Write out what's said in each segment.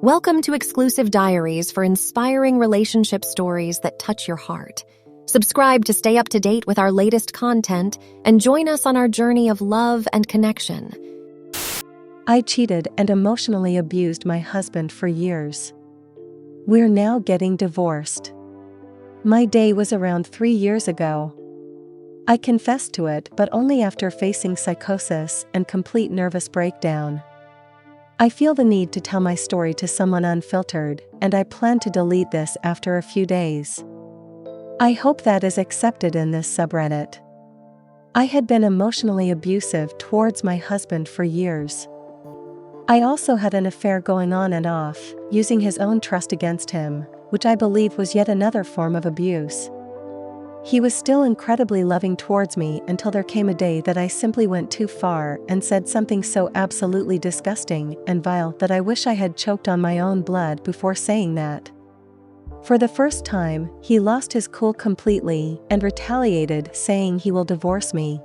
Welcome to exclusive diaries for inspiring relationship stories that touch your heart. Subscribe to stay up to date with our latest content and join us on our journey of love and connection. I cheated and emotionally abused my husband for years. We're now getting divorced. My day was around 3 years ago. I confessed to it, but only after facing psychosis and complete nervous breakdown. I feel the need to tell my story to someone unfiltered, and I plan to delete this after a few days. I hope that is accepted in this subreddit. I had been emotionally abusive towards my husband for years. I also had an affair going on and off, using his own trust against him, which I believe was yet another form of abuse. He was still incredibly loving towards me until there came a day that I simply went too far and said something so absolutely disgusting and vile that I wish I had choked on my own blood before saying that. For the first time, he lost his cool completely and retaliated, saying he will divorce me.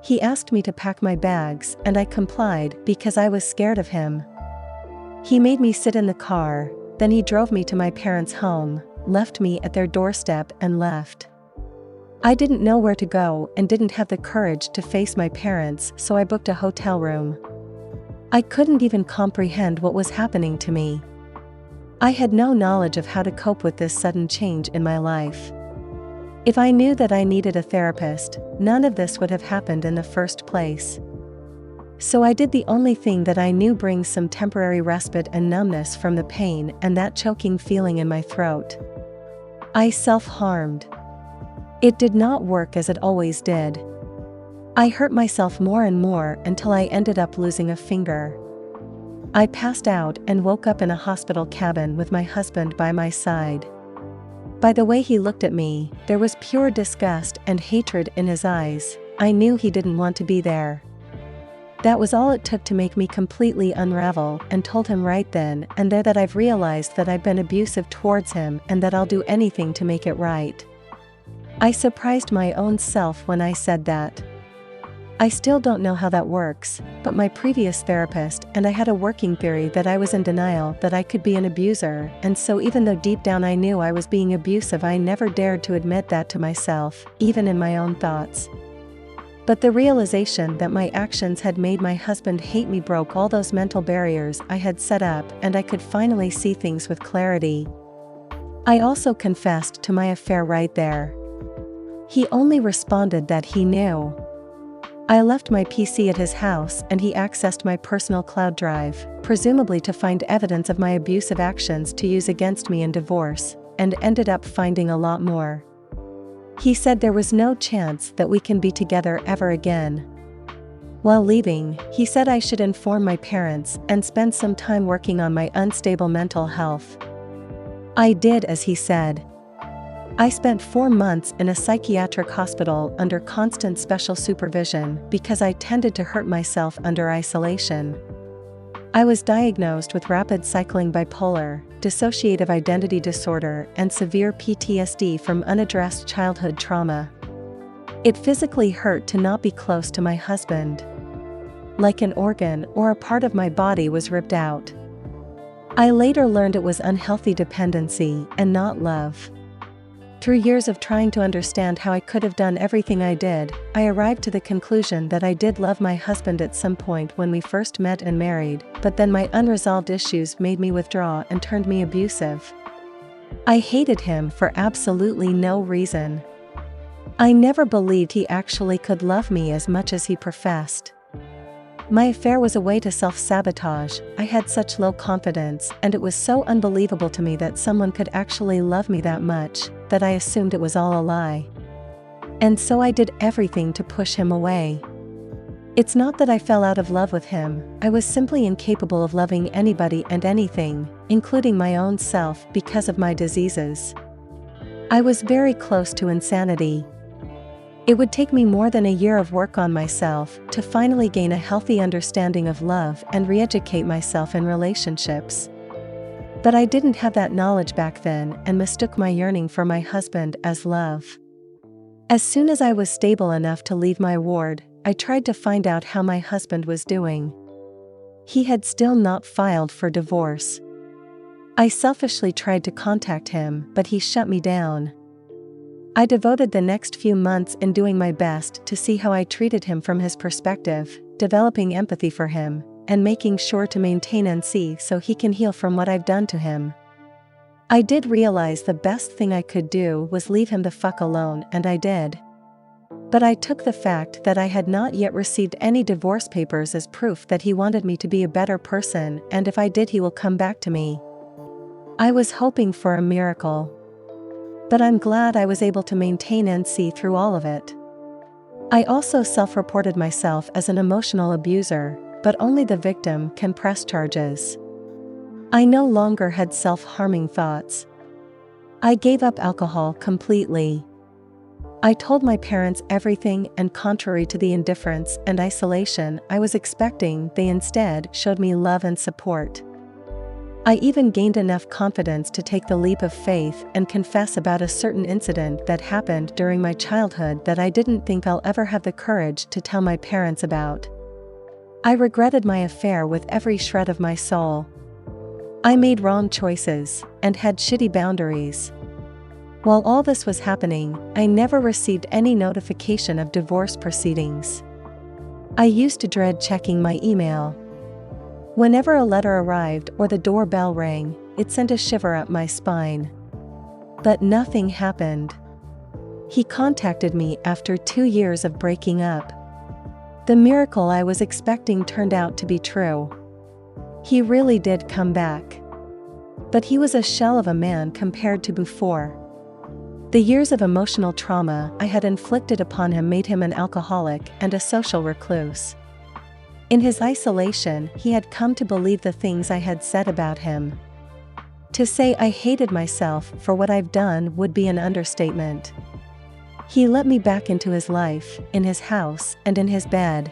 He asked me to pack my bags, and I complied because I was scared of him. He made me sit in the car, then he drove me to my parents' home, left me at their doorstep and left. I didn't know where to go and didn't have the courage to face my parents, so I booked a hotel room. I couldn't even comprehend what was happening to me. I had no knowledge of how to cope with this sudden change in my life. If I knew that I needed a therapist, none of this would have happened in the first place. So I did the only thing that I knew brings some temporary respite and numbness from the pain and that choking feeling in my throat. I self-harmed. It did not work as it always did. I hurt myself more and more until I ended up losing a finger. I passed out and woke up in a hospital cabin with my husband by my side. By the way he looked at me, there was pure disgust and hatred in his eyes. I knew he didn't want to be there. That was all it took to make me completely unravel, and told him right then and there that I've realized that I've been abusive towards him and that I'll do anything to make it right. I surprised my own self when I said that. I still don't know how that works, but my previous therapist and I had a working theory that I was in denial that I could be an abuser, and so even though deep down I knew I was being abusive, I never dared to admit that to myself, even in my own thoughts. But the realization that my actions had made my husband hate me broke all those mental barriers I had set up, and I could finally see things with clarity. I also confessed to my affair right there. He only responded that he knew. I left my PC at his house and he accessed my personal cloud drive, presumably to find evidence of my abusive actions to use against me in divorce, and ended up finding a lot more. He said there was no chance that we can be together ever again. While leaving, he said I should inform my parents and spend some time working on my unstable mental health. I did as he said. I spent 4 months in a psychiatric hospital under constant special supervision because I tended to hurt myself under isolation. I was diagnosed with rapid cycling bipolar, dissociative identity disorder, and severe PTSD from unaddressed childhood trauma. It physically hurt to not be close to my husband. Like an organ or a part of my body was ripped out. I later learned it was unhealthy dependency and not love. Through years of trying to understand how I could have done everything I did, I arrived to the conclusion that I did love my husband at some point when we first met and married, but then my unresolved issues made me withdraw and turned me abusive. I hated him for absolutely no reason. I never believed he actually could love me as much as he professed. My affair was a way to self-sabotage. I had such low confidence, and it was so unbelievable to me that someone could actually love me that much, that I assumed it was all a lie. And so I did everything to push him away. It's not that I fell out of love with him, I was simply incapable of loving anybody and anything, including my own self, because of my diseases. I was very close to insanity. It would take me more than a year of work on myself to finally gain a healthy understanding of love and re-educate myself in relationships. But I didn't have that knowledge back then and mistook my yearning for my husband as love. As soon as I was stable enough to leave my ward, I tried to find out how my husband was doing. He had still not filed for divorce. I selfishly tried to contact him, but he shut me down. I devoted the next few months in doing my best to see how I treated him from his perspective, developing empathy for him, and making sure to maintain NC so he can heal from what I've done to him. I did realize the best thing I could do was leave him the fuck alone, and I did. But I took the fact that I had not yet received any divorce papers as proof that he wanted me to be a better person, and if I did, he will come back to me. I was hoping for a miracle. But I'm glad I was able to maintain NC through all of it. I also self-reported myself as an emotional abuser, but only the victim can press charges. I no longer had self-harming thoughts. I gave up alcohol completely. I told my parents everything, and contrary to the indifference and isolation I was expecting, they instead showed me love and support. I even gained enough confidence to take the leap of faith and confess about a certain incident that happened during my childhood that I didn't think I'll ever have the courage to tell my parents about. I regretted my affair with every shred of my soul. I made wrong choices and had shitty boundaries. While all this was happening, I never received any notification of divorce proceedings. I used to dread checking my email. Whenever a letter arrived or the doorbell rang, it sent a shiver up my spine. But nothing happened. He contacted me after 2 years of breaking up. The miracle I was expecting turned out to be true. He really did come back. But he was a shell of a man compared to before. The years of emotional trauma I had inflicted upon him made him an alcoholic and a social recluse. In his isolation, he had come to believe the things I had said about him. To say I hated myself for what I've done would be an understatement. He let me back into his life, in his house, and in his bed.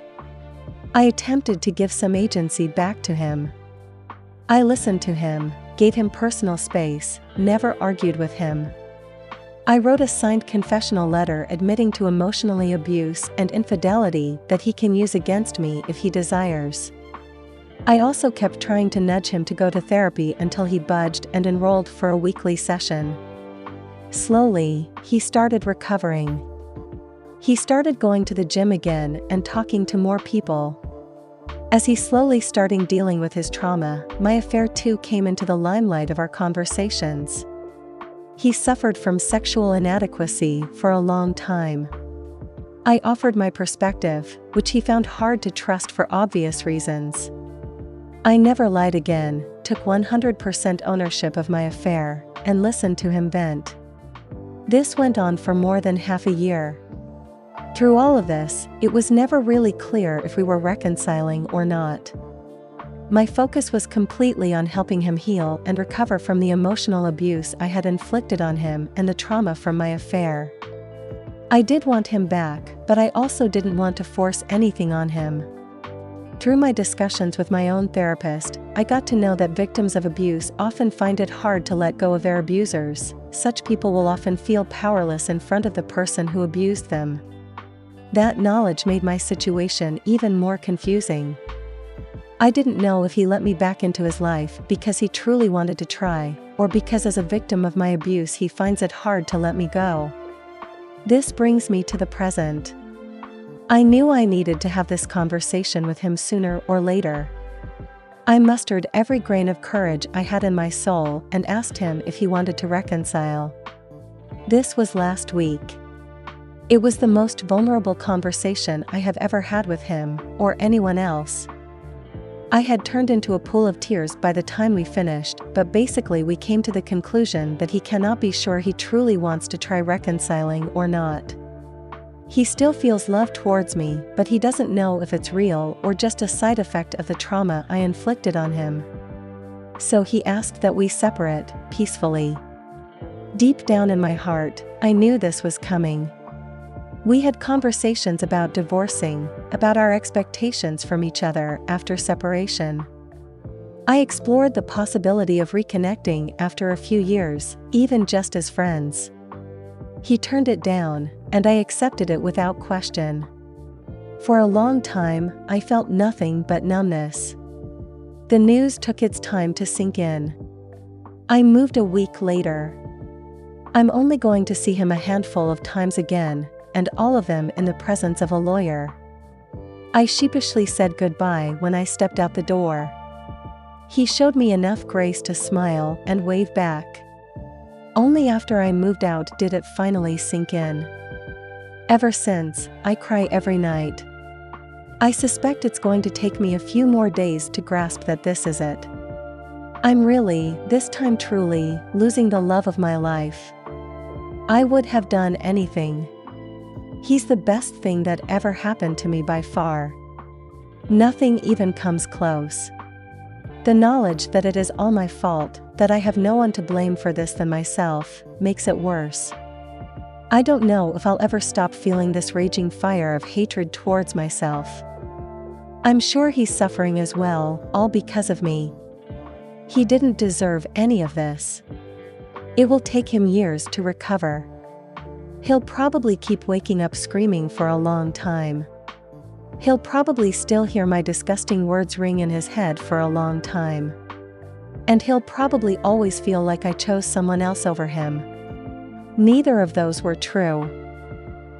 I attempted to give some agency back to him. I listened to him, gave him personal space, never argued with him. I wrote a signed confessional letter admitting to emotionally abuse and infidelity that he can use against me if he desires. I also kept trying to nudge him to go to therapy until he budged and enrolled for a weekly session. Slowly, he started recovering. He started going to the gym again and talking to more people. As he slowly started dealing with his trauma, my affair too came into the limelight of our conversations. He suffered from sexual inadequacy for a long time. I offered my perspective, which he found hard to trust for obvious reasons. I never lied again, took 100% ownership of my affair, and listened to him vent. This went on for more than half a year. Through all of this, it was never really clear if we were reconciling or not. My focus was completely on helping him heal and recover from the emotional abuse I had inflicted on him and the trauma from my affair. I did want him back, but I also didn't want to force anything on him. Through my discussions with my own therapist, I got to know that victims of abuse often find it hard to let go of their abusers. Such people will often feel powerless in front of the person who abused them. That knowledge made my situation even more confusing. I didn't know if he let me back into his life because he truly wanted to try, or because as a victim of my abuse he finds it hard to let me go. This brings me to the present. I knew I needed to have this conversation with him sooner or later. I mustered every grain of courage I had in my soul and asked him if he wanted to reconcile. This was last week. It was the most vulnerable conversation I have ever had with him, or anyone else. I had turned into a pool of tears by the time we finished, but basically we came to the conclusion that he cannot be sure he truly wants to try reconciling or not. He still feels love towards me, but he doesn't know if it's real or just a side effect of the trauma I inflicted on him. So he asked that we separate, peacefully. Deep down in my heart, I knew this was coming. We had conversations about divorcing, about our expectations from each other after separation. I explored the possibility of reconnecting after a few years, even just as friends. He turned it down, and I accepted it without question. For a long time, I felt nothing but numbness. The news took its time to sink in. I moved a week later. I'm only going to see him a handful of times again, and all of them in the presence of a lawyer. I sheepishly said goodbye when I stepped out the door. He showed me enough grace to smile and wave back. Only after I moved out did it finally sink in. Ever since, I cry every night. I suspect it's going to take me a few more days to grasp that this is it. I'm really, this time truly, losing the love of my life. I would have done anything. He's the best thing that ever happened to me by far. Nothing even comes close. The knowledge that it is all my fault, that I have no one to blame for this than myself, makes it worse. I don't know if I'll ever stop feeling this raging fire of hatred towards myself. I'm sure he's suffering as well, all because of me. He didn't deserve any of this. It will take him years to recover. He'll probably keep waking up screaming for a long time. He'll probably still hear my disgusting words ring in his head for a long time. And he'll probably always feel like I chose someone else over him. Neither of those were true.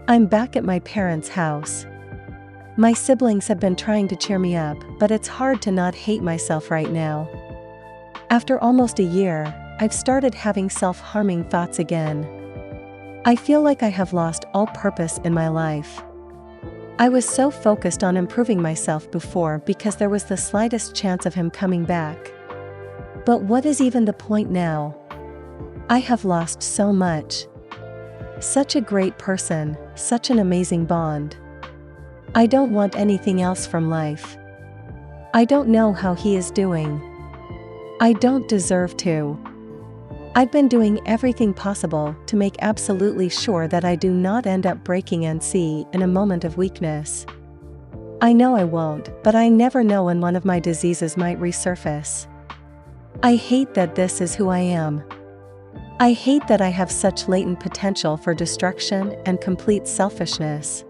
I'm back at my parents' house. My siblings have been trying to cheer me up, but it's hard to not hate myself right now. After almost a year, I've started having self-harming thoughts again. I feel like I have lost all purpose in my life. I was so focused on improving myself before because there was the slightest chance of him coming back. But what is even the point now? I have lost so much. Such a great person, such an amazing bond. I don't want anything else from life. I don't know how he is doing. I don't deserve to. I've been doing everything possible to make absolutely sure that I do not end up breaking NC in a moment of weakness. I know I won't, but I never know when one of my diseases might resurface. I hate that this is who I am. I hate that I have such latent potential for destruction and complete selfishness.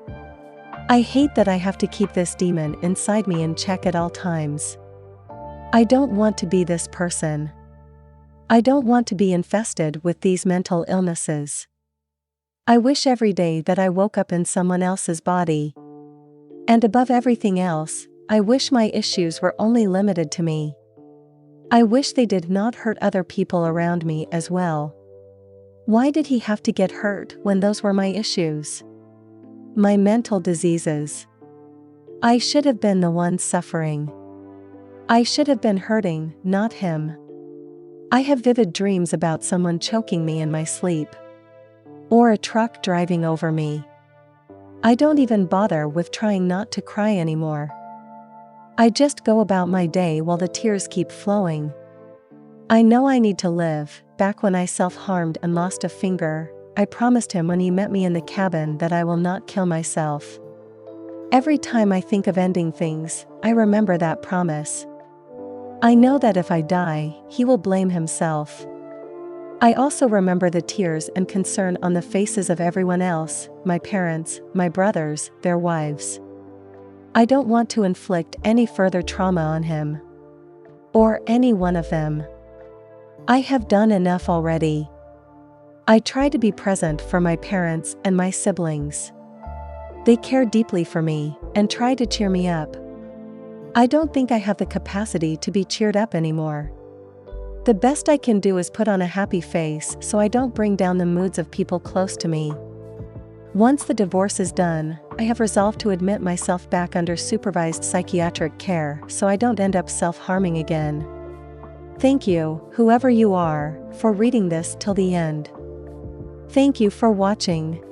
I hate that I have to keep this demon inside me in check at all times. I don't want to be this person. I don't want to be infested with these mental illnesses. I wish every day that I woke up in someone else's body. And above everything else, I wish my issues were only limited to me. I wish they did not hurt other people around me as well. Why did he have to get hurt when those were my issues? My mental diseases. I should have been the one suffering. I should have been hurting, not him. I have vivid dreams about someone choking me in my sleep. Or a truck driving over me. I don't even bother with trying not to cry anymore. I just go about my day while the tears keep flowing. I know I need to live. Back when I self-harmed and lost a finger, I promised him when he met me in the cabin that I will not kill myself. Every time I think of ending things, I remember that promise. I know that if I die, he will blame himself. I also remember the tears and concern on the faces of everyone else, my parents, my brothers, their wives. I don't want to inflict any further trauma on him. Or any one of them. I have done enough already. I try to be present for my parents and my siblings. They care deeply for me and try to cheer me up. I don't think I have the capacity to be cheered up anymore. The best I can do is put on a happy face so I don't bring down the moods of people close to me. Once the divorce is done, I have resolved to admit myself back under supervised psychiatric care so I don't end up self-harming again. Thank you, whoever you are, for reading this till the end. Thank you for watching.